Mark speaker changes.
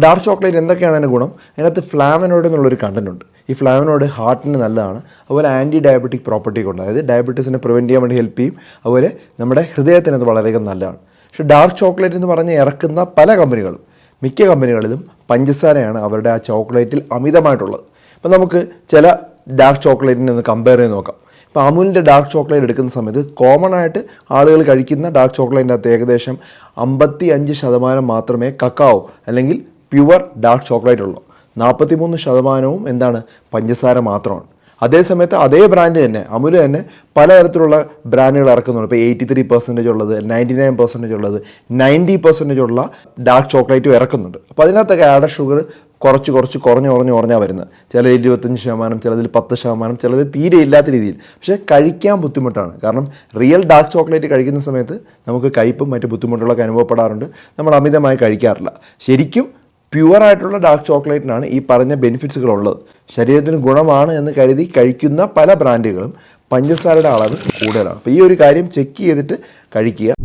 Speaker 1: Dark chocolate എന്തൊക്കെയാണ് അതിൻ്റെ ഗുണം? അതിനകത്ത് ഫ്ലാവനോയ്ഡ് എന്നുള്ളൊരു കണ്ടന്റ് ഉണ്ട്. ഈ ഫ്ലാവനോയ്ഡ് ഹാർട്ടിന് നല്ലതാണ്. അതുപോലെ ആൻറ്റി ഡയബറ്റിക് പ്രോപ്പർട്ടി കൊണ്ട്, അതായത് ഡയബറ്റീസിനെ പ്രിവെൻറ്റ് ചെയ്യാൻ വേണ്ടി ഹെൽപ്പ് ചെയ്യും. അതുപോലെ നമ്മുടെ ഹൃദയത്തിന് അത് വളരെയധികം നല്ലതാണ്. പക്ഷേ ഡാർക്ക് ചോക്ലേറ്റ് എന്ന് പറഞ്ഞ് ഇറക്കുന്ന പല കമ്പനികളും, മിക്ക കമ്പനികളിലും പഞ്ചസാരയാണ് അവരുടെ ആ ചോക്ലേറ്റിൽ അമിതമായിട്ടുള്ളത്. അപ്പോൾ നമുക്ക് ചില ഡാർക്ക് ചോക്ലേറ്റിനെ ഒന്ന് കമ്പയർ ചെയ്ത് നോക്കാം. ഇപ്പോൾ അമുലിൻ്റെ ഡാർക്ക് ചോക്ലേറ്റ് എടുക്കുന്ന സമയത്ത് കോമൺ ആയിട്ട് ആളുകൾ കഴിക്കുന്ന ഡാർക്ക് ചോക്ലേറ്റിൻ്റെ അകത്ത് ഏകദേശം 55% മാത്രമേ കക്കാവോ അല്ലെങ്കിൽ പ്യുവർ ഡാർക്ക് ചോക്ലേറ്റ് ഉള്ളൂ. 43% എന്താണ്, പഞ്ചസാര മാത്രമാണ്. അതേസമയത്ത് അതേ ബ്രാൻഡ് തന്നെ, അമുൽ തന്നെ പലതരത്തിലുള്ള ബ്രാൻഡുകൾ ഇറക്കുന്നുണ്ട്. ഇപ്പോൾ 83% ഉള്ളത്, 99% ഉള്ളത്, 90% ഉള്ള ഡാർക്ക് ചോക്ലേറ്റും ഇറക്കുന്നുണ്ട്. അപ്പോൾ അതിനകത്തൊക്കെ ആഡ് ഷുഗർ കുറഞ്ഞാണ് വരുന്നത്. ചിലത് 25%, ചിലതിൽ 10%, ചിലത് തീരെ ഇല്ലാത്ത രീതിയിൽ. പക്ഷേ കഴിക്കാൻ ബുദ്ധിമുട്ടാണ്. കാരണം റിയൽ ഡാർക്ക് ചോക്ലേറ്റ് കഴിക്കുന്ന സമയത്ത് നമുക്ക് കയ്പും മറ്റ് ബുദ്ധിമുട്ടുകളൊക്കെ അനുഭവപ്പെടാറുണ്ട്. നമ്മൾ അമിതമായി കഴിക്കാറില്ല. ശരിക്കും പ്യുവറായിട്ടുള്ള ഡാർക്ക് ചോക്ലേറ്റിനാണ് ഈ പറഞ്ഞ ബെനിഫിറ്റ്സുകളുള്ളത്. ശരീരത്തിന് ഗുണമാണ് എന്ന് കരുതി കഴിക്കുന്ന പല ബ്രാൻഡുകളും പഞ്ചസാരയുടെ അളവ് കൂടുതലാണ്. അപ്പോൾ ഈ ഒരു കാര്യം ചെക്ക് ചെയ്തിട്ട് കഴിക്കുക.